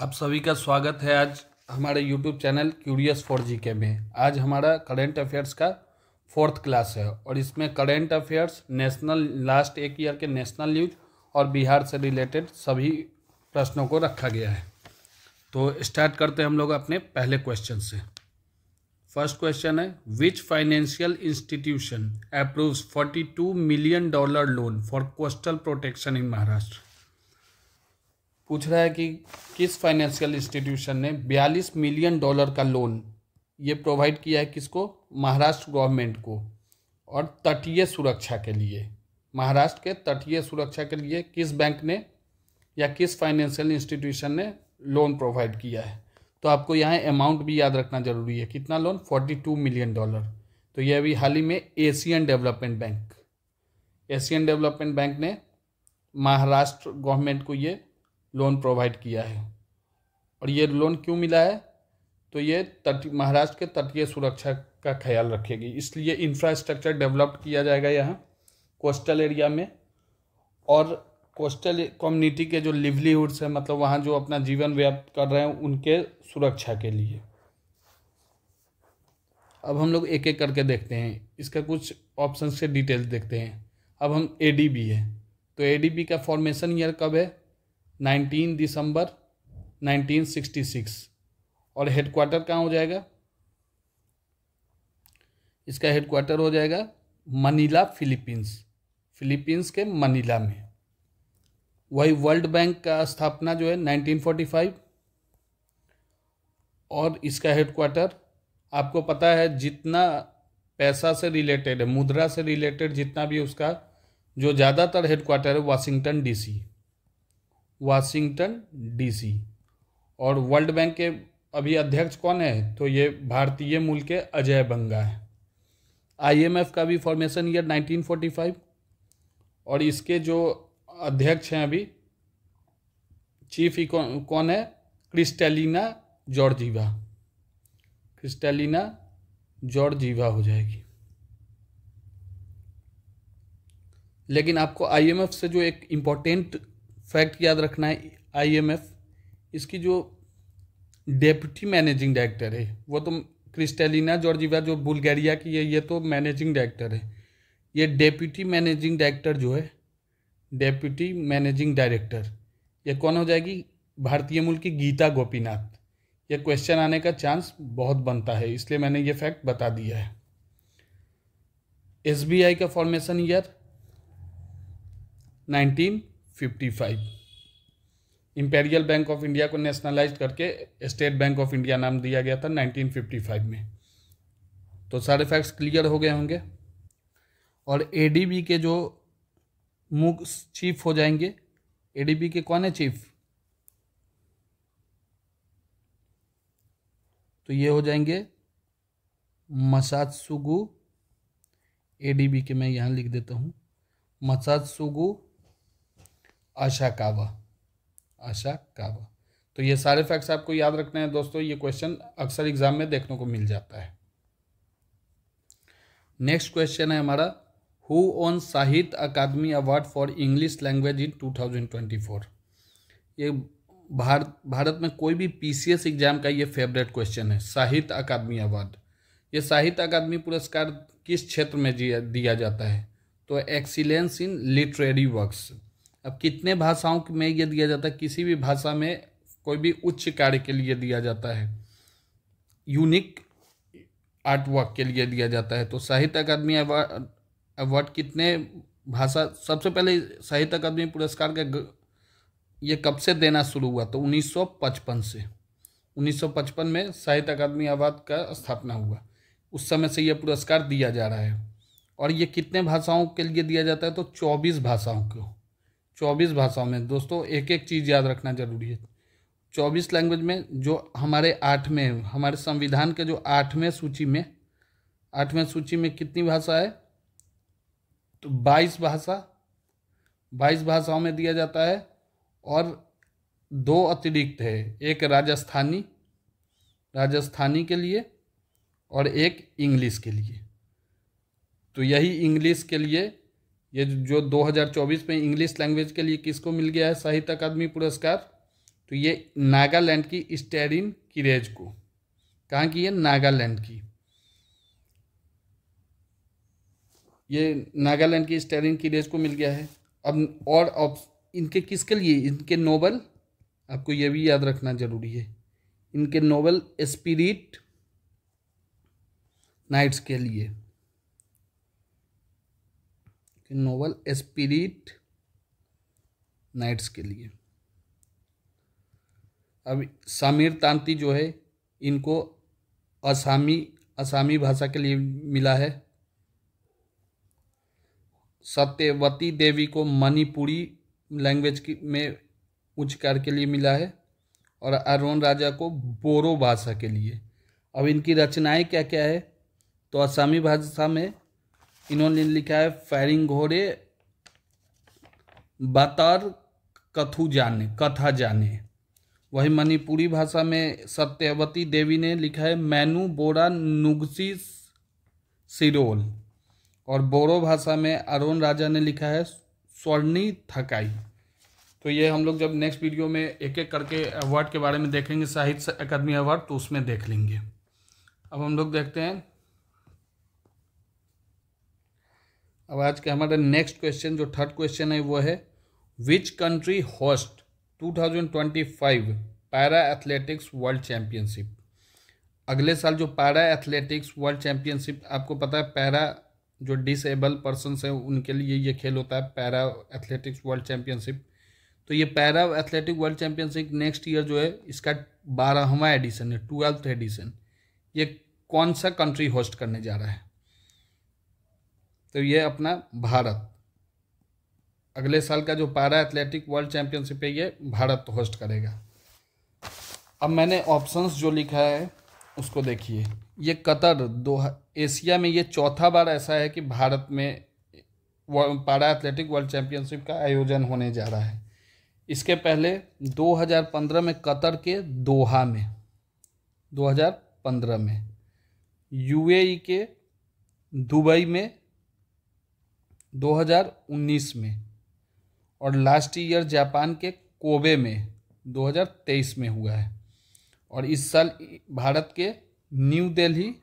आप सभी का स्वागत है आज हमारे YouTube channel curious for GK में। आज हमारा करंट अफेयर्स का 4th क्लास है और इसमें करंट अफेयर्स, नेशनल लास्ट एक ईयर के नेशनल न्यूज और बिहार से रिलेटेड सभी प्रश्नों को रखा गया है। तो स्टार्ट करते हैं हम लोग अपने पहले क्वेश्चन से। फर्स्ट क्वेश्चन है, which financial institution approves $42 million loan for coastal protection in Maharashtra. पूछ रहा है कि किस फाइनेंशियल इंस्टीट्यूशन ने $42 मिलियन का लोन ये प्रोवाइड किया है किसको? महाराष्ट्र गवर्नमेंट को, और तटीय सुरक्षा के लिए। महाराष्ट्र के तटीय सुरक्षा के लिए किस बैंक ने या किस फाइनेंशियल इंस्टीट्यूशन ने लोन प्रोवाइड किया है? तो आपको यहाँ अमाउंट भी याद रखना जरूरी है। कितना लोन? $42 मिलियन। तो ये अभी हाल ही में एशियन डेवलपमेंट बैंक ने महाराष्ट्र गवर्नमेंट को ये लोन प्रोवाइड किया है। और ये लोन क्यों मिला है? तो ये महाराष्ट्र के तटीय सुरक्षा का ख्याल रखेगी, इसलिए इंफ्रास्ट्रक्चर डेवलप किया जाएगा यहाँ कोस्टल एरिया में, और कोस्टल कम्युनिटी के जो लिवलीहुड्स है, मतलब वहाँ जो अपना जीवन व्याप्त कर रहे हैं, उनके सुरक्षा के लिए। अब हम लोग एक एक करके देखते हैं, इसका कुछ ऑप्शन से डिटेल्स देखते हैं। अब हम एडीबी है, तो एडीबी का फॉर्मेशन ईयर कब है? 19 दिसंबर 1966। और हेडक्वार्टर कहाँ हो जाएगा? इसका हेडक्वार्टर हो जाएगा मनीला, फिलीपींस के मनीला में। वही वर्ल्ड बैंक का स्थापना जो है 1945, और इसका हेडक्वार्टर आपको पता है, जितना पैसा से रिलेटेड है, मुद्रा से रिलेटेड जितना भी उसका जो ज़्यादातर हेडक्वार्टर है वाशिंगटन डीसी। और वर्ल्ड बैंक के अभी अध्यक्ष कौन है? तो ये भारतीय मूल के अजय बंगा है। आईएमएफ का भी फॉर्मेशन ईयर 1945, और इसके जो अध्यक्ष हैं अभी, चीफ कौन है? क्रिस्टलिना जॉर्जीवा हो जाएगी। लेकिन आपको आईएमएफ से जो एक इम्पोर्टेंट फैक्ट याद रखना है, आईएमएफ इसकी जो डेप्यूटी मैनेजिंग डायरेक्टर है वो तो क्रिस्टलिना जॉर्जीवा जो बुल्गारिया की है, ये तो मैनेजिंग डायरेक्टर है। ये डेप्यूटी मैनेजिंग डायरेक्टर जो है, डेप्यूटी मैनेजिंग डायरेक्टर, ये कौन हो जाएगी? भारतीय मूल की गीता गोपीनाथ। ये क्वेश्चन आने का चांस बहुत बनता है, इसलिए मैंने ये फैक्ट बता दिया है। एसबीआई का formation year 1955। Imperial bank of India को नेशनलाइज करके स्टेट बैंक ऑफ इंडिया नाम दिया गया था 1955 में। तो सारे फैक्ट्स क्लियर हो गए होंगे। और एडीबी के जो चीफ हो जाएंगे, एडीबी के कौन है चीफ? तो ये हो जाएंगे मसात्सुगु। एडीबी के मैं यहाँ लिख देता हूँ, मसात्सुगु आशाकावा। तो ये सारे फैक्ट्स आपको याद रखने हैं दोस्तों। ये क्वेश्चन अक्सर एग्जाम में देखने को मिल जाता है। नेक्स्ट क्वेश्चन है हमारा, who won Sahitya Akademi award for English language in 2024। ये भारत में कोई भी पीसीएस एग्जाम का ये फेवरेट क्वेश्चन है, साहित्य अकादमी अवार्ड। ये साहित्य अकादमी पुरस्कार किस क्षेत्र में दिया जाता है? तो एक्सीलेंस इन लिटरेरी वर्क्स। अब कितने भाषाओं में ये दिया जाता है? किसी भी भाषा में कोई भी उच्च कार्य के लिए दिया जाता है, यूनिक आर्ट वर्क के लिए दिया जाता है। तो साहित्य अकादमी अवार्ड कितने भाषा? सबसे पहले साहित्य अकादमी पुरस्कार का ये कब से देना शुरू हुआ? तो 1955 से। 1955 में साहित्य अकादमी अवार्ड का स्थापना हुआ, उस समय से यह पुरस्कार दिया जा रहा है। और ये कितने भाषाओं के लिए दिया जाता है? तो 24 भाषाओं को। 24 भाषाओं में दोस्तों एक एक चीज़ याद रखना जरूरी है। 24 लैंग्वेज में जो हमारे हमारे संविधान के जो 8वें सूची में कितनी भाषा है? तो 22 भाषाओं में दिया जाता है, और 2 अतिरिक्त है, एक राजस्थानी के लिए और एक इंग्लिश के लिए। तो यही इंग्लिश के लिए ये जो 2024 में इंग्लिश लैंग्वेज के लिए किसको मिल गया है साहित्य अकादमी पुरस्कार? तो ये नागालैंड की स्टेरिन किरेज को, कहाँ की है? नागालैंड की। ये नागालैंड की स्टेरिन किरेज को मिल गया है। अब इनके किसके लिए? इनके नोबल, आपको ये भी याद रखना जरूरी है, इनके नोबल स्पिरिट नाइट्स के लिए, नोबल स्पिरिट नाइट्स के लिए। अब समीर तांती जो है, इनको असामी भाषा के लिए मिला है। सत्यवती देवी को मणिपुरी लैंग्वेज में उच्च कार्य के लिए मिला है, और अरुण राजा को बोरो भाषा के लिए। अब इनकी रचनाएं क्या क्या है? तो असामी भाषा में इन्होंने लिखा है फायरिंग घोड़े बतर कथा जाने। वही मणिपुरी भाषा में सत्यवती देवी ने लिखा है मैनू बोरा नुगसी सिरोल, और बोरो भाषा में अरुण राजा ने लिखा है स्वर्णी थकाई। तो ये हम लोग जब नेक्स्ट वीडियो में एक एक करके अवार्ड के बारे में देखेंगे, साहित्य अकादमी अवार्ड, तो उसमें देख लेंगे। अब हम लोग देखते हैं, अब आज के हमारा नेक्स्ट क्वेश्चन जो थर्ड क्वेश्चन है वो है which country host 2025 para athletics world championship. अगले साल जो पैरा एथलेटिक्स वर्ल्ड चैंपियनशिप, आपको पता है पैरा जो डिसेबल पर्सनस हैं उनके लिए ये खेल होता है, पैरा एथलेटिक्स वर्ल्ड चैंपियनशिप। तो ये para athletic world championship next year जो है इसका 12वां एडिशन है, 12th एडिशन। ये कौन सा कंट्री होस्ट करने जा रहा है? तो ये अपना भारत। अगले साल का जो पैरा एथलेटिक वर्ल्ड चैंपियनशिप है ये भारत होस्ट करेगा। अब मैंने ऑप्शंस जो लिखा है उसको देखिए। ये कतर एशिया में ये चौथा बार ऐसा है कि भारत में पैरा एथलेटिक वर्ल्ड चैंपियनशिप का आयोजन होने जा रहा है। इसके पहले 2015 में कतर के दोहा में, 2015 में यूएई के दुबई में 2019 में, और लास्ट ईयर जापान के कोबे में 2023 में हुआ है। और इस साल भारत के न्यू दिल्ली,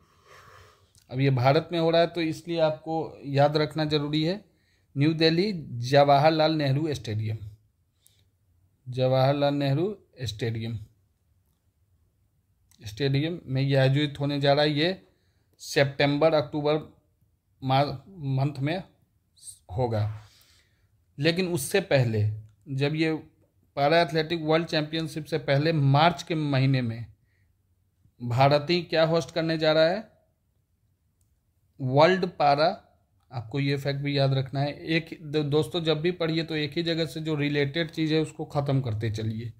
अब ये भारत में हो रहा है तो इसलिए आपको याद रखना जरूरी है, new Delhi Jawaharlal Nehru stadium, Jawaharlal Nehru stadium में ये आयोजित होने जा रहा है। ये सितंबर अक्टूबर मंथ में होगा। लेकिन उससे पहले, जब ये पैरा एथलेटिक वर्ल्ड चैंपियनशिप से पहले मार्च के महीने में भारत ही क्या होस्ट करने जा रहा है? World para. आपको ये फैक्ट भी याद रखना है। एक दोस्तों जब भी पढ़िए तो एक ही जगह से जो रिलेटेड चीज़ है उसको ख़त्म करते चलिए।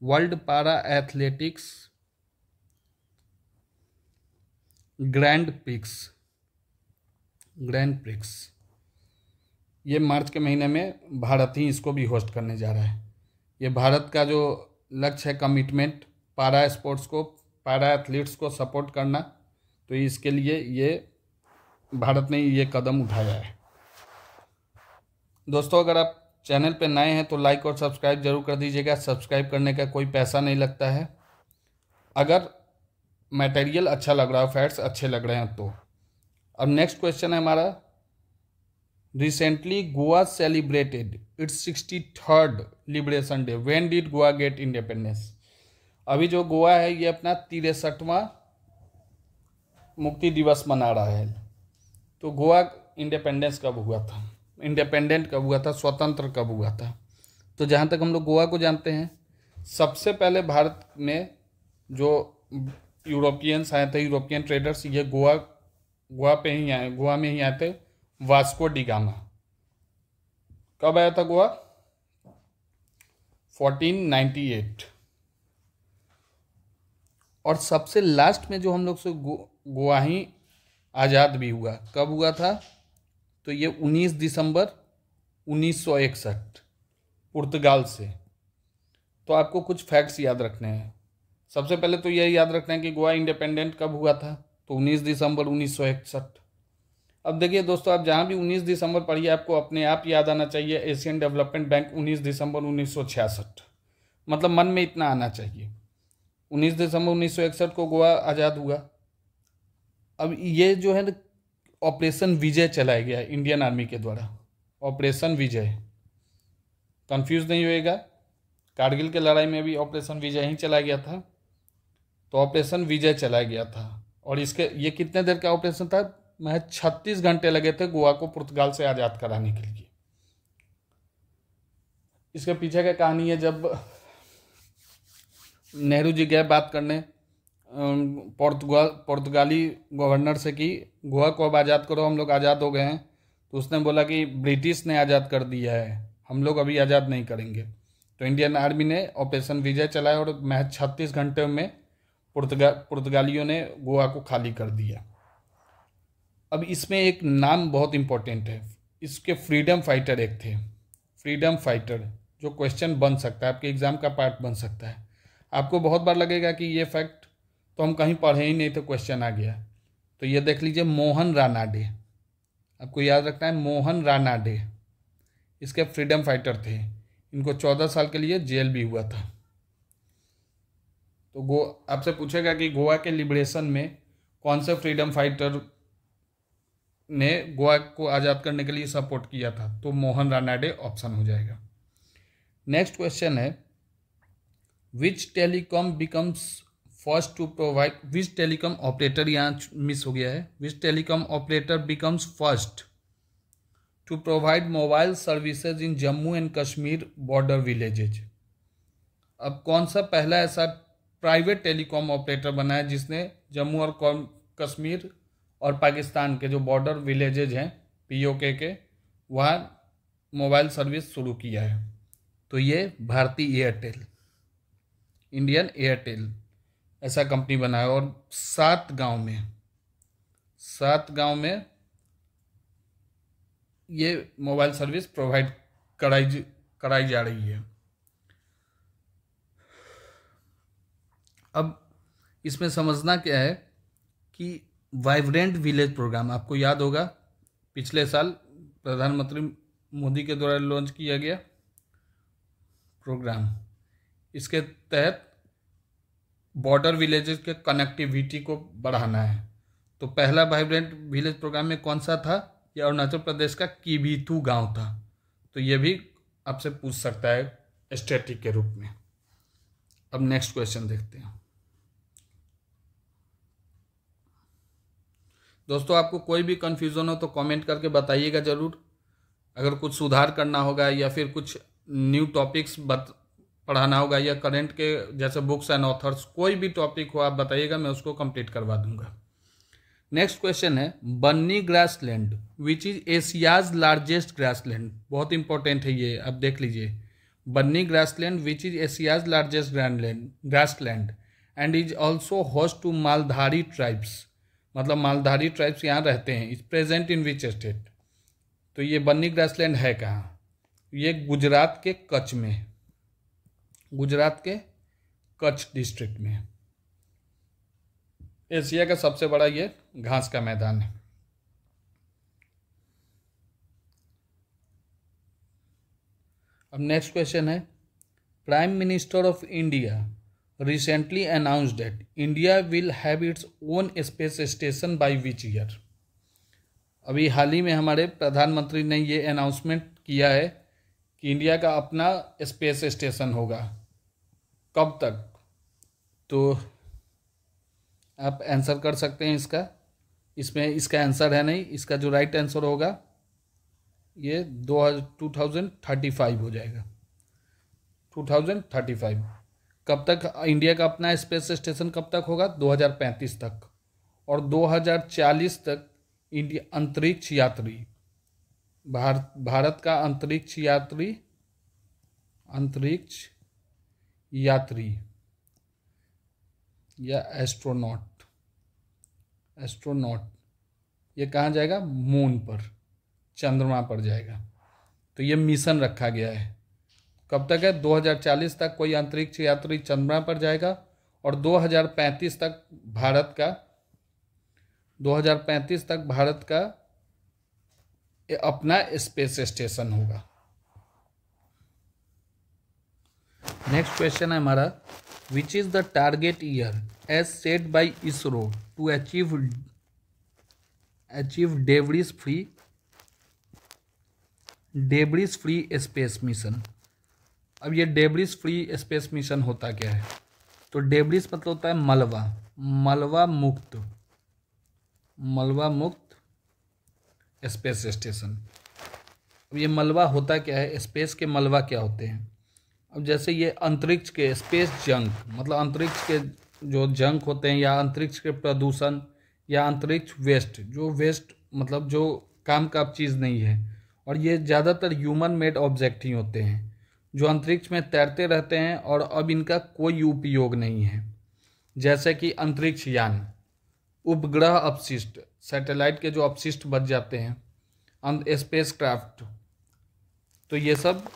World para athletics grand prix, ये मार्च के महीने में भारत ही इसको भी होस्ट करने जा रहा है। ये भारत का जो लक्ष्य है, कमिटमेंट, पैरा स्पोर्ट्स को, पैरा एथलीट्स को सपोर्ट करना, तो इसके लिए ये भारत ने ये कदम उठाया है। दोस्तों अगर आप चैनल पे नए हैं तो लाइक और सब्सक्राइब जरूर कर दीजिएगा। सब्सक्राइब करने का कोई पैसा नहीं लगता है। अगर मटेरियल अच्छा लग रहा है, फैक्ट्स अच्छे लग रहे हैं तो। अब नेक्स्ट क्वेश्चन है हमारा, recently Goa celebrated its 63rd liberation day, when did Goa get independence. अभी जो गोवा है ये अपना 63वां मुक्ति दिवस मना रहा है। तो गोवा इंडिपेंडेंट कब हुआ था, स्वतंत्र कब हुआ था? तो जहाँ तक हम लोग गोवा को जानते हैं, सबसे पहले भारत में जो यूरोपियंस आए थे, यूरोपियन ट्रेडर्स, ये गोवा में ही आए थे। वास्को डी गामा कब आया था गोवा? 1498। और सबसे लास्ट में जो हम लोग से गोवा ही आज़ाद भी हुआ, कब हुआ था? तो ये 19 दिसंबर 1961 पुर्तगाल से। तो आपको कुछ फैक्ट्स याद रखने हैं। सबसे पहले तो यह याद रखना है कि गोवा इंडिपेंडेंट कब हुआ था, तो 19 दिसंबर 1961। अब देखिए दोस्तों, आप जहाँ भी 19 दिसंबर पढ़िए आपको अपने आप याद आना चाहिए एशियन डेवलपमेंट बैंक 19 दिसंबर 1966। मतलब मन में इतना आना चाहिए। 19 दिसंबर 1961 को गोवा आज़ाद हुआ। अब ये जो है ऑपरेशन विजय चलाया गया इंडियन आर्मी के द्वारा, ऑपरेशन विजय, कंफ्यूज नहीं होएगा। कारगिल के लड़ाई में भी ऑपरेशन विजय ही चलाया गया था, तो ऑपरेशन विजय चलाया गया था। और इसके ये कितने देर का ऑपरेशन था? महज 36 घंटे लगे थे गोवा को पुर्तगाल से आज़ाद कराने के लिए। इसके पीछे का कहानी है, जब नेहरू जी गए बात करने पुर्तगाली गवर्नर से कि गोवा को अब आज़ाद करो, हम लोग आज़ाद हो गए हैं, तो उसने बोला कि ब्रिटिश ने आज़ाद कर दिया है, हम लोग अभी आज़ाद नहीं करेंगे। तो इंडियन आर्मी ने ऑपरेशन विजय चलाया और महज 36 घंटे में पुर्तगालियों ने गोवा को खाली कर दिया। अब इसमें एक नाम बहुत इंपॉर्टेंट है, इसके फ्रीडम फाइटर एक थे, फ्रीडम फाइटर, जो क्वेश्चन बन सकता है, आपके एग्जाम का पार्ट बन सकता है। आपको बहुत बार लगेगा कि ये फैक्ट तो हम कहीं पढ़े ही नहीं, तो क्वेश्चन आ गया। तो ये देख लीजिए, मोहन रानाडे, आपको याद रखना है, मोहन रानाडे इसके फ्रीडम फाइटर थे। इनको 14 साल के लिए जेल भी हुआ था। तो आपसे पूछेगा कि गोवा के लिबरेशन में कौन से फ्रीडम फाइटर ने गोवा को आज़ाद करने के लिए सपोर्ट किया था, तो मोहन रानाडे ऑप्शन हो जाएगा। नेक्स्ट क्वेश्चन है, which telecom becomes first to provide, which telecom operator, यहाँ मिस हो गया है, which telecom operator becomes first to provide mobile services in Jammu and Kashmir border villages. अब कौन सा पहला ऐसा प्राइवेट टेलीकॉम ऑपरेटर बना है जिसने जम्मू और कश्मीर और पाकिस्तान के जो बॉर्डर विलेजेज हैं पीओके के, वहाँ मोबाइल सर्विस शुरू किया है? तो ये भारतीय एयरटेल, इंडियन एयरटेल ऐसा कंपनी बना है। और 7 गांव में ये मोबाइल सर्विस प्रोवाइड कराई जा रही है। अब इसमें समझना क्या है कि वाइब्रेंट विलेज प्रोग्राम, आपको याद होगा पिछले साल प्रधानमंत्री मोदी के द्वारा लॉन्च किया गया प्रोग्राम, इसके तहत बॉर्डर विलेजेस के कनेक्टिविटी को बढ़ाना है। तो पहला वाइब्रेंट विलेज प्रोग्राम में कौन सा था? ये अरुणाचल प्रदेश का किबीथू गांव था। तो ये भी आपसे पूछ सकता है स्टैटिक के रूप में। अब नेक्स्ट क्वेश्चन देखते हैं। दोस्तों, आपको कोई भी कन्फ्यूज़न हो तो कमेंट करके बताइएगा ज़रूर। अगर कुछ सुधार करना होगा या फिर कुछ न्यू टॉपिक्स पढ़ाना होगा या करंट के जैसे बुक्स एंड ऑथर्स, कोई भी टॉपिक हो आप बताइएगा, मैं उसको कंप्लीट करवा दूंगा। नेक्स्ट क्वेश्चन है, Banni grassland which is Asia's largest grassland. बहुत इंपॉर्टेंट है ये, आप देख लीजिए। Banni grassland which is Asia's largest grassland and is also host to Maldhari tribes, मतलब मालधारी ट्राइब्स यहाँ रहते हैं। Is present in which state? तो ये बन्नी ग्रासलैंड है कहाँ? ये गुजरात के कच्छ में, गुजरात के कच्छ डिस्ट्रिक्ट में। एशिया का सबसे बड़ा ये घास का मैदान है। अब नेक्स्ट क्वेश्चन है, prime minister of India recently announced that India will have its own space station by which year? अभी हाल ही में हमारे प्रधानमंत्री ने ये अनाउंसमेंट किया है कि इंडिया का अपना स्पेस स्टेशन होगा। कब तक? तो आप आंसर कर सकते हैं इसका। इसमें इसका आंसर है नहीं, इसका जो राइट आंसर होगा ये 2035 हो जाएगा। 2035 कब तक इंडिया का अपना स्पेस स्टेशन कब तक होगा? 2035 तक। और 2040 तक इंडिया अंतरिक्ष यात्री, भारत का अंतरिक्ष यात्री या एस्ट्रोनॉट ये कहाँ जाएगा? मून पर, चंद्रमा पर जाएगा। तो ये मिशन रखा गया है। कब तक है? 2040 तक कोई अंतरिक्ष यात्री चंद्रमा पर जाएगा और 2035 तक भारत का अपना स्पेस स्टेशन होगा। नेक्स्ट क्वेश्चन है हमारा, which is the target year as set by ISRO to achieve debris free space mission. अब ये डेब्रिस फ्री स्पेस मिशन होता क्या है? तो डेब्रिस मतलब होता है मलबा मुक्त स्पेस स्टेशन। अब ये मलबा होता क्या है, स्पेस के मलबा क्या होते हैं? अब जैसे ये अंतरिक्ष के स्पेस जंक, मतलब अंतरिक्ष के जो जंक होते हैं, या अंतरिक्ष के प्रदूषण, या अंतरिक्ष वेस्ट, जो वेस्ट मतलब जो काम का चीज़ नहीं है, और ये ज़्यादातर ह्यूमन मेड ऑब्जेक्ट ही होते हैं जो अंतरिक्ष में तैरते रहते हैं और अब इनका कोई उपयोग नहीं है। जैसे कि अंतरिक्ष यान, उपग्रह अपशिष्ट, सैटेलाइट के जो अपशिष्ट बच जाते हैं, स्पेस क्राफ्ट, तो ये सब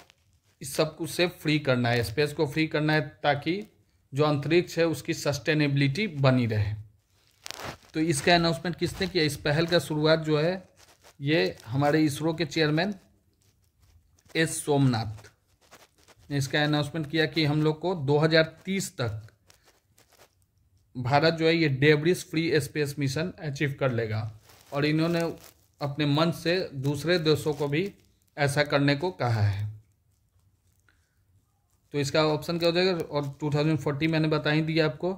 इस सब को से फ्री करना है, स्पेस को फ्री करना है, ताकि जो अंतरिक्ष है उसकी सस्टेनेबिलिटी बनी रहे। तो इसका अनाउंसमेंट किसने किया? इस पहल का शुरुआत जो है ये हमारे इसरो के चेयरमैन एस सोमनाथ ने इसका अनाउंसमेंट किया कि हम लोग को 2030 तक भारत जो है ये debris free space mission achieve कर लेगा, और इन्होंने अपने मन से दूसरे देशों को भी ऐसा करने को कहा है। तो इसका ऑप्शन क्या हो जाएगा? और 2040 मैंने बता ही दिया आपको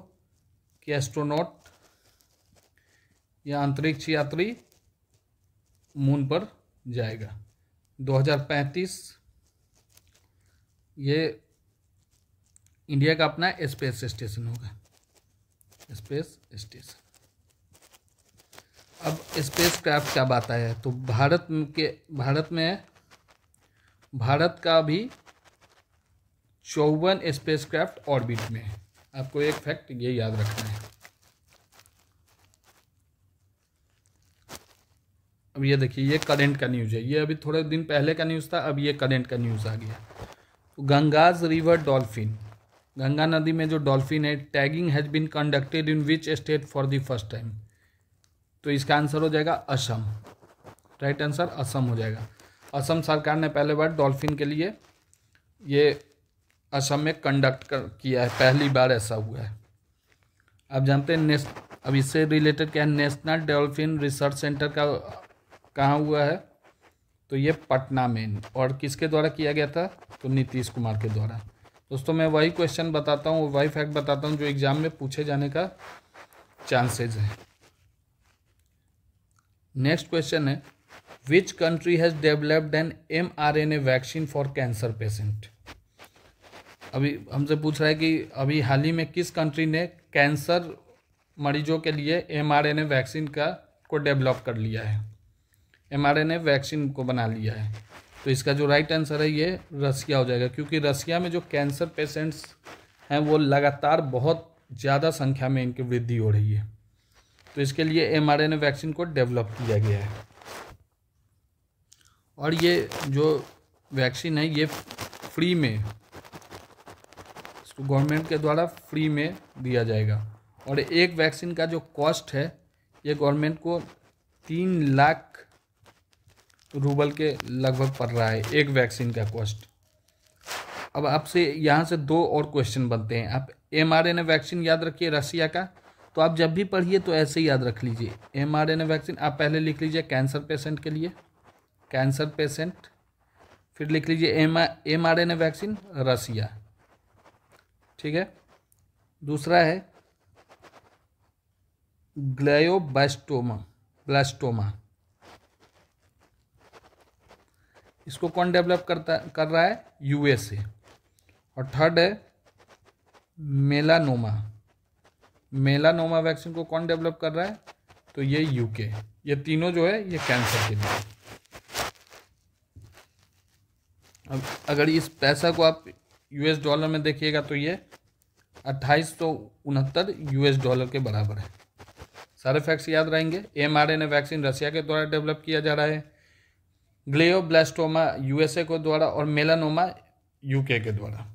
कि एस्ट्रोनॉट या अंतरिक्ष यात्री मून पर जाएगा। 2035 ये इंडिया का अपना स्पेस स्टेशन होगा, स्पेस स्टेशन। अब स्पेस क्राफ्ट क्या बात आया है? तो भारत का भी 54 स्पेस क्राफ्ट ऑर्बिट में है। आपको एक फैक्ट ये याद रखना है। अब ये देखिए, ये करंट का न्यूज़ है, ये अभी थोड़े दिन पहले का न्यूज़ था, अब ये करंट का न्यूज़ आ गया। तो गंगाज रिवर डॉल्फिन, गंगा नदी में जो डॉल्फिन है, tagging has been conducted in which state for the first time? तो इसका आंसर हो जाएगा असम। राइट आंसर असम हो जाएगा। असम सरकार ने पहले बार डॉल्फिन के लिए ये असम में कंडक्ट किया है, पहली बार ऐसा हुआ है। आप जानते हैं अब इससे रिलेटेड क्या है, नेशनल डॉल्फिन रिसर्च सेंटर का कहाँ हुआ है? तो ये पटना में, और किसके द्वारा किया गया था? तो नीतीश कुमार के द्वारा। दोस्तों मैं वही क्वेश्चन बताता हूँ, वही फैक्ट बताता हूँ जो एग्जाम में पूछे जाने का चांसेज है। नेक्स्ट क्वेश्चन है, which country has developed N mRNA vaccine for cancer patient? अभी हमसे पूछ रहा है कि अभी हाल ही में किस कंट्री ने कैंसर मरीजों के लिए mRNA वैक्सीन को डेवलप कर लिया है, mRNA वैक्सीन को बना लिया है। तो इसका जो राइट आंसर है ये रसिया हो जाएगा, क्योंकि रसिया में जो कैंसर पेशेंट्स हैं वो लगातार बहुत ज़्यादा संख्या में इनकी वृद्धि हो रही है, तो इसके लिए mRNA वैक्सीन को डेवलप किया गया है। और ये जो वैक्सीन है ये फ्री में, इसको गवर्नमेंट के द्वारा फ्री में दिया जाएगा, और एक वैक्सीन का जो कॉस्ट है ये गवर्नमेंट को 3 लाख रूबल के लगभग पड़ रहा है, एक वैक्सीन का कॉस्ट। अब आपसे यहाँ से 2 और क्वेश्चन बनते हैं। आप mRNA वैक्सीन याद रखिए रसिया का, तो आप जब भी पढ़िए तो ऐसे ही याद रख लीजिए। mRNA वैक्सीन आप पहले लिख लीजिए कैंसर पेशेंट के लिए, कैंसर पेशेंट, फिर लिख लीजिए mRNA वैक्सीन रसिया, ठीक है। दूसरा है ग्लियोब्लास्टोमा, इसको कौन डेवलप कर रहा है? USA। और थर्ड है मेलानोमा वैक्सीन को कौन डेवलप कर रहा है? तो ये UK। ये तीनों जो है ये कैंसर के लिए। अब अगर इस पैसा को आप US डॉलर में देखिएगा तो ये 2869 US डॉलर के बराबर है। सारे फैक्ट्स याद रहेंगे। mRNA वैक्सीन रसिया के द्वारा डेवलप किया जा रहा है, ग्लियोब्लास्टोमा USA को द्वारा, और मेलानोमा UK के द्वारा।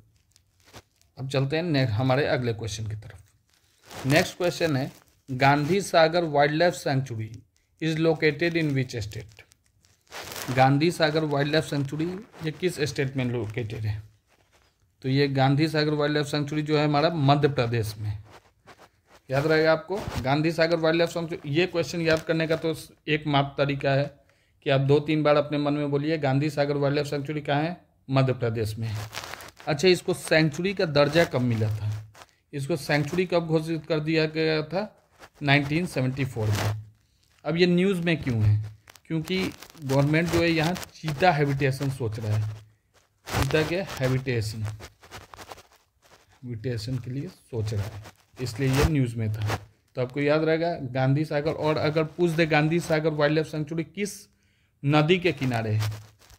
अब चलते हैं हमारे अगले क्वेश्चन की तरफ। नेक्स्ट क्वेश्चन है, Gandhi Sagar wild life sanctuary is located in which state? Gandhi Sagar wild life sanctuary ये किस स्टेट में लोकेटेड है? तो ये Gandhi Sagar wild life sanctuary जो है हमारा मध्य प्रदेश में, याद रहेगा आपको Gandhi Sagar wild life sanctuary. ये क्वेश्चन याद करने का तो एक मात्र तरीका है कि आप 2-3 बार अपने मन में बोलिए Gandhi Sagar wild life century कहाँ है, मध्य प्रदेश में है। अच्छा, इसको सेंचुरी का दर्जा कब मिला था, इसको सेंचुरी कब घोषित कर दिया गया था, 1974 में। अब ये न्यूज़ में क्यों है, क्योंकि गवर्नमेंट जो है यहाँ चीता हैबिटेशन सोच रहा है, चीता के हैबिटेशन के लिए सोच रहा है, इसलिए ये न्यूज़ में था। तो आपको याद रहेगा गांधी सागर। और अगर पूछ दे Gandhi Sagar wild life century किस नदी के किनारे है,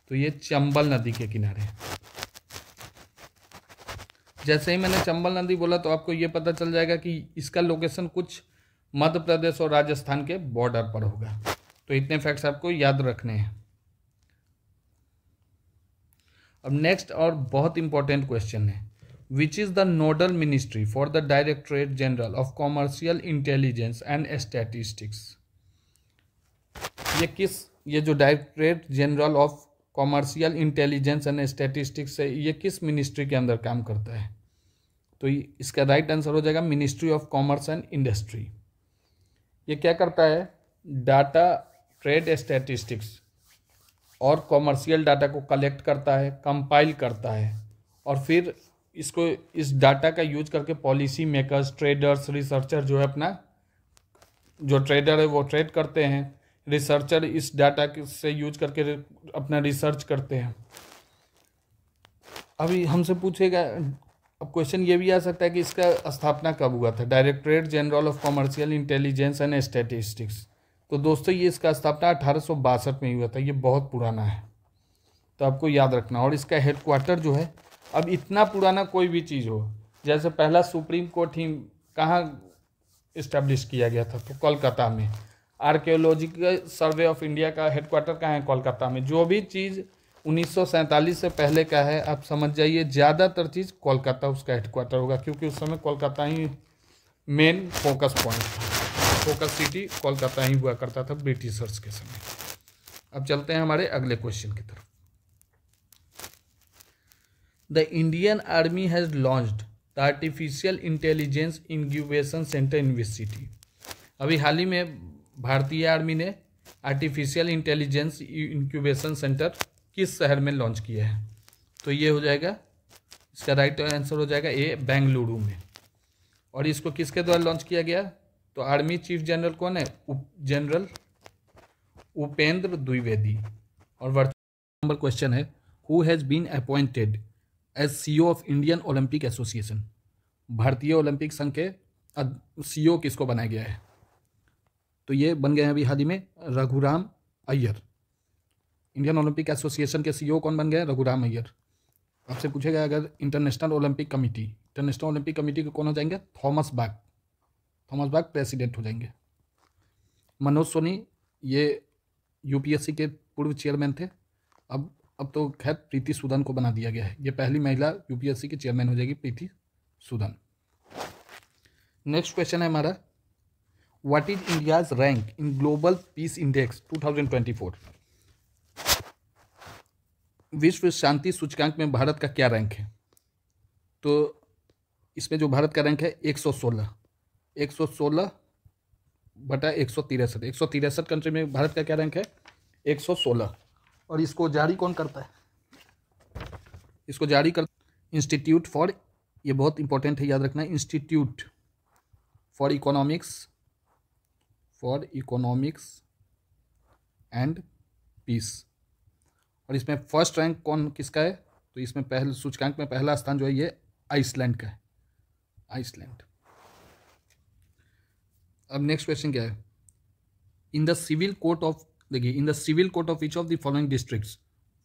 तो ये चंबल नदी के किनारे है। जैसे ही मैंने चंबल नदी बोला तो आपको ये पता चल जाएगा कि इसका लोकेशन कुछ मध्य प्रदेश और राजस्थान के बॉर्डर पर होगा। तो इतने फैक्ट्स आपको याद रखने हैं। अब नेक्स्ट और बहुत इंपॉर्टेंट क्वेश्चन है, which is the nodal ministry for the directorate general of commercial intelligence and statistics. ये जो directorate general of commercial intelligence and statistics है, ये किस मिनिस्ट्री के अंदर काम करता है, तो इसका राइट आंसर हो जाएगा ministry of commerce and industry. ये क्या करता है, डाटा, ट्रेड स्टैटिस्टिक्स और कॉमर्शियल डाटा को कलेक्ट करता है, कंपाइल करता है, और फिर इसको इस डाटा का यूज करके पॉलिसी मेकर्स, ट्रेडर्स, रिसर्चर जो है अपना, जो ट्रेडर है वो ट्रेड करते हैं, रिसर्चर इस डाटा से यूज करके अपना रिसर्च करते हैं। अभी हमसे पूछेगा, अब क्वेश्चन ये भी आ सकता है कि इसका स्थापना कब हुआ था, directorate general of commercial intelligence and statistics. तो दोस्तों ये इसका स्थापना 1862 में हुआ था, ये बहुत पुराना है, तो आपको याद रखना। और इसका हेडक्वार्टर जो है, अब इतना पुराना कोई भी चीज़ हो, जैसे पहला सुप्रीम कोर्ट ही कहाँ इस्टेब्लिश किया गया था, तो कोलकाता में। आर्कियोलॉजिकल सर्वे ऑफ इंडिया का हेडक्वार्टर कहाँ है, कोलकाता में। जो भी चीज़ 1947 से पहले का है, आप समझ जाइए ज़्यादातर चीज़ कोलकाता उसका हेडक्वार्टर होगा, क्योंकि उस समय कोलकाता ही मेन फोकस पॉइंट था, फोकस सिटी कोलकाता ही हुआ करता था ब्रिटिशर्स के समय। अब चलते हैं हमारे अगले क्वेश्चन की तरफ। The Indian army has launched the artificial intelligence incubation centre in which city. अभी हाल ही में भारतीय आर्मी ने आर्टिफिशियल इंटेलिजेंस इंक्यूबेशन सेंटर किस शहर में लॉन्च किया है, तो ये हो जाएगा, इसका राइट आंसर हो जाएगा ए, बेंगलुरु में। और इसको किसके द्वारा लॉन्च किया गया, तो आर्मी चीफ जनरल कौन है, जनरल उपेंद्र द्विवेदी। और नंबर क्वेश्चन है, who has been appointed as CEO of Indian Olympic Association. भारतीय ओलंपिक संघ के सीईओ किसको बनाया गया है, तो ये बन गए हैं अभी हाल ही में Raghuram Iyer. Indian Olympic association के सीईओ कौन बन गए, रघुराम अय्यर। आपसे पूछेगा अगर इंटरनेशनल ओलंपिक कमेटी के कौन हो जाएंगे, थॉमस बाग प्रेसिडेंट हो जाएंगे। मनोज सोनी ये यूपीएससी के पूर्व चेयरमैन थे, अब तो खैर प्रीति सूदन को बना दिया गया है, ये पहली महिला यूपीएससी की चेयरमैन हो जाएगी, प्रीति सूदन। नेक्स्ट क्वेश्चन है हमारा, what is India's rank in global peace index 2024। विश्व शांति सूचकांक में भारत का क्या रैंक है, तो इसमें जो भारत का रैंक है 116 बटा 163। 163 कंट्री में भारत का क्या रैंक है, 116। और इसको जारी कौन करता है, इसको जारी कर इंस्टीट्यूट फॉर, ये बहुत इंपॉर्टेंट है याद रखना, institute for economics and peace. और इसमें फर्स्ट रैंक कौन किसका है, तो इसमें पहले सूचकांक में पहला स्थान जो है ये आइसलैंड का है, आइसलैंड। अब नेक्स्ट क्वेश्चन क्या है, in the civil court of, देखिए, in the civil court of each of the following districts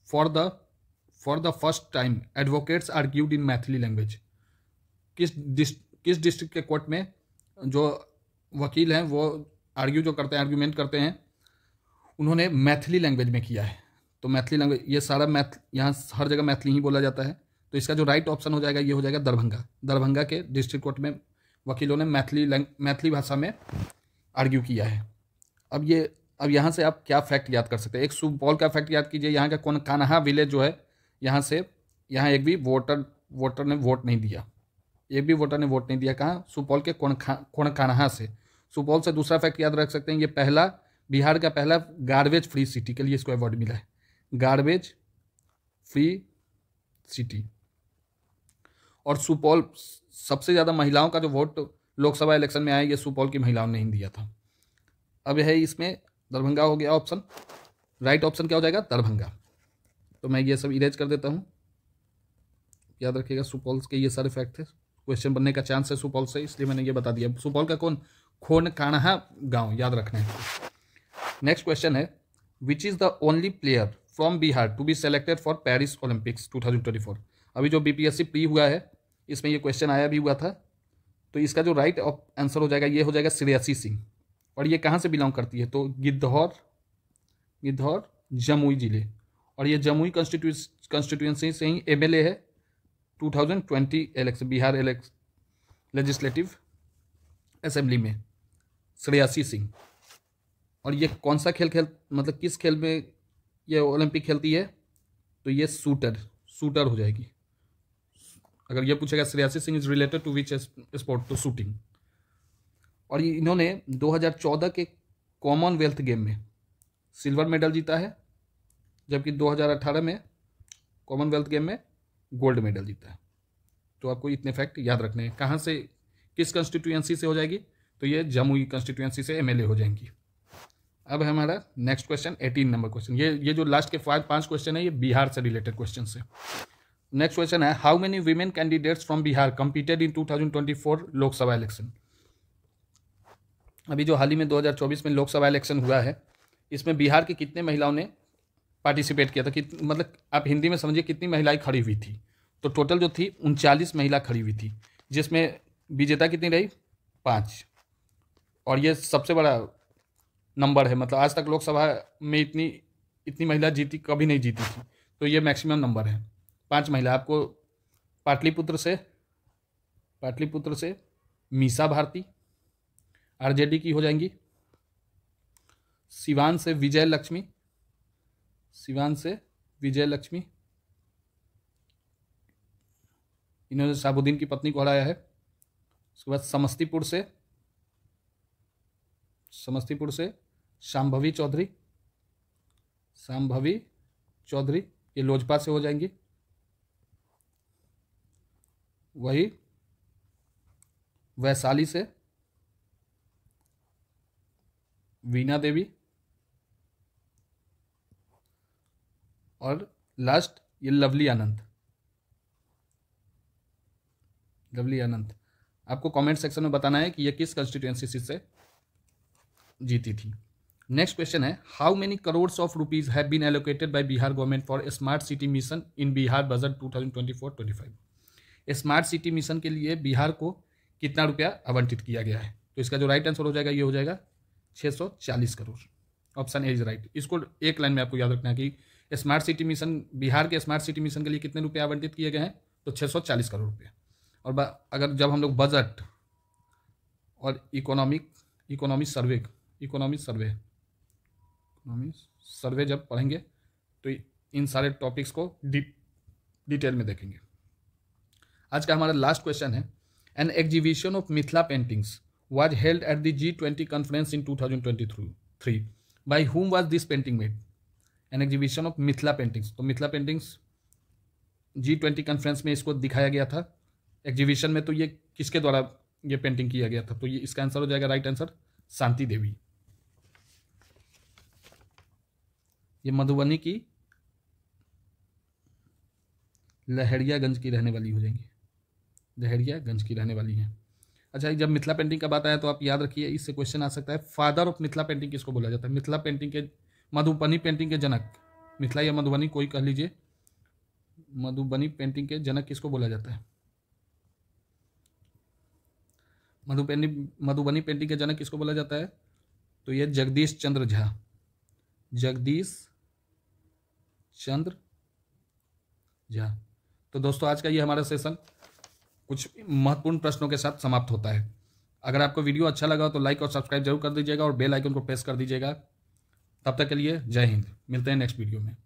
for the first time advocates argued in Maithili language. किस डिस्ट्रिक्ट के कोर्ट में जो वकील हैं वो आर्ग्यूमेंट करते हैं, उन्होंने मैथिली लैंग्वेज में किया है। तो मैथिली लैंग्वेज, ये सारा मैथ, यहाँ हर जगह मैथिली ही बोला जाता है, तो इसका जो राइट ऑप्शन हो जाएगा ये हो जाएगा दरभंगा के डिस्ट्रिक्ट कोर्ट में वकीलों ने मैथिली भाषा में आर्ग्यू किया है। अब यहाँ से आप क्या फैक्ट याद कर सकते हैं, एक सुपौल का फैक्ट याद कीजिए, यहाँ का कान्हा विलेज जो है, यहाँ एक भी वोटर वोटर ने वोट नहीं दिया, एक भी वोटर ने वोट नहीं दिया। कहाँ? सुपौल के कोणखानहा से। सुपौल से दूसरा फैक्ट याद रख सकते हैं, ये पहला बिहार का पहला गार्बेज फ्री सिटी के लिए इसको अवार्ड मिला है, गार्बेज फ्री सिटी। और सुपौल सबसे ज़्यादा महिलाओं का जो वोट लोकसभा इलेक्शन में आया, ये सुपौल की महिलाओं ने ही दिया था। अब है इसमें दरभंगा हो गया ऑप्शन, राइट ऑप्शन क्या हो जाएगा? दरभंगा। तो मैं ये सब इरेज कर देता हूँ, याद रखिएगा। सुपौल के ये सारे फैक्ट थे, क्वेश्चन बनने का चांस है सुपौल से, इसलिए मैंने ये बता दिया। सुपौल का कौन? खोनकान्हा गांव, याद रखना है। नेक्स्ट क्वेश्चन है, which is the only player from Bihar to be selected for Paris Olympics 2024। अभी जो बीपीएससी प्री हुआ है, इसमें ये क्वेश्चन आया भी हुआ था। तो इसका जो राइट आंसर हो जाएगा, ये हो जाएगा श्रेयसी सिंह। और ये कहाँ से बिलोंग करती है? तो गिद्धौर जमुई जिले, और ये जमुई कॉन्स्टिट्यूएंसी से ही एमएलए है 2020 इलेक्शन, बिहार लेजिस्लेटिव असेंबली में, श्रेयसी सिंह। और ये कौन सा खेल मतलब किस खेल में ये ओलंपिक खेलती है? तो ये शूटर हो जाएगी। अगर ये पूछेगा Shreyasi Singh is related to which sport, तो शूटिंग। और इन्होंने 2014 के कॉमनवेल्थ गेम में सिल्वर मेडल जीता है, जबकि 2018 में कॉमनवेल्थ गेम में गोल्ड मेडल जीता है। तो आपको इतने फैक्ट याद रखने हैं। कहाँ से, किस कंस्टिट्यूएंसी से हो जाएगी? तो ये जमुई कंस्टिट्यूएंसी से एमएलए हो जाएंगी। अब है हमारा नेक्स्ट क्वेश्चन, 18 नंबर क्वेश्चन। ये जो लास्ट के 5 क्वेश्चन है, ये बिहार से रिलेटेड क्वेश्चन है। नेक्स्ट क्वेश्चन है, how many women candidates from Bihar competed in 2024 Lok Sabha election. अभी जो हाल ही में 2024 में लोकसभा इलेक्शन हुआ है, इसमें बिहार की कितने महिलाओं ने पार्टिसिपेट किया था? मतलब आप हिंदी में समझिए कितनी महिलाएं खड़ी हुई थी। तो टोटल जो थी 39 महिला खड़ी हुई थी, जिसमें विजेता कितनी रही? 5। और ये सबसे बड़ा नंबर है, मतलब आज तक लोकसभा में इतनी महिला जीती कभी नहीं जीती थी। तो ये मैक्सिमम नंबर है, 5 महिला। आपको पाटलिपुत्र से मीसा भारती आरजेडी की हो जाएंगी, सिवान से विजय लक्ष्मी, इन्होंने शाहबुद्दीन की पत्नी को हराया है। उसके बाद समस्तीपुर से शांभवी चौधरी, ये लोजपा से हो जाएंगी। वही वैशाली से वीना देवी, और लास्ट ये लवली आनंद। आपको कमेंट सेक्शन में बताना है कि ये किस कंस्टिट्यूएंसी से जीती थी। नेक्स्ट क्वेश्चन है, how many crores of rupees have been allocated by Bihar government for smart city mission in Bihar budget 2024-25। Smart city mission के लिए बिहार को कितना रुपया आवंटित किया गया है? तो इसका जो राइट आंसर हो जाएगा, ये हो जाएगा 640 crore. Option A is right. इसको एक लाइन में आपको याद रखना है कि स्मार्ट सिटी मिशन, बिहार के स्मार्ट सिटी मिशन के लिए कितने रुपये आवंटित किए गए हैं? तो 640 करोड़ रुपये। और अगर जब हम लोग बजट और इकोनॉमी सर्वे जब पढ़ेंगे, तो इन सारे टॉपिक्स को डिटेल में देखेंगे। आज का हमारा लास्ट क्वेश्चन है, an exhibition of Mithila paintings was held at the G20 conference in 2023. By whom was this painting made? An exhibition of Mithila paintings. तो मिथिला पेंटिंग्स G20 कॉन्फ्रेंस में इसको दिखाया गया था एग्जीबिशन में। तो ये किसके द्वारा ये पेंटिंग किया गया था? तो ये इसका आंसर हो जाएगा, राइट आंसर, शांति देवी। ये मधुबनी की लहरियागंज की रहने वाली हो जाएंगी, लहरियागंज की रहने वाली हैं। अच्छा, जब मिथिला पेंटिंग का बात आया तो आप याद रखिए, इससे क्वेश्चन आ सकता है, फादर ऑफ मिथिला पेंटिंग किसको बोला जाता है? मिथिला पेंटिंग के, मधुबनी पेंटिंग के जनक, मिथिला या मधुबनी कोई कह लीजिए, मधुबनी पेंटिंग के जनक किसको बोला जाता है? मधुबनी पेंटिंग के जनक किसको बोला जाता है? तो ये जगदीश चंद्र झा। तो दोस्तों, आज का ये हमारा सेशन कुछ महत्वपूर्ण प्रश्नों के साथ समाप्त होता है। अगर आपको वीडियो अच्छा लगा तो लाइक और सब्सक्राइब जरूर कर दीजिएगा और बेल आइकन को प्रेस कर दीजिएगा। तब तक के लिए जय हिंद, मिलते हैं नेक्स्ट वीडियो में।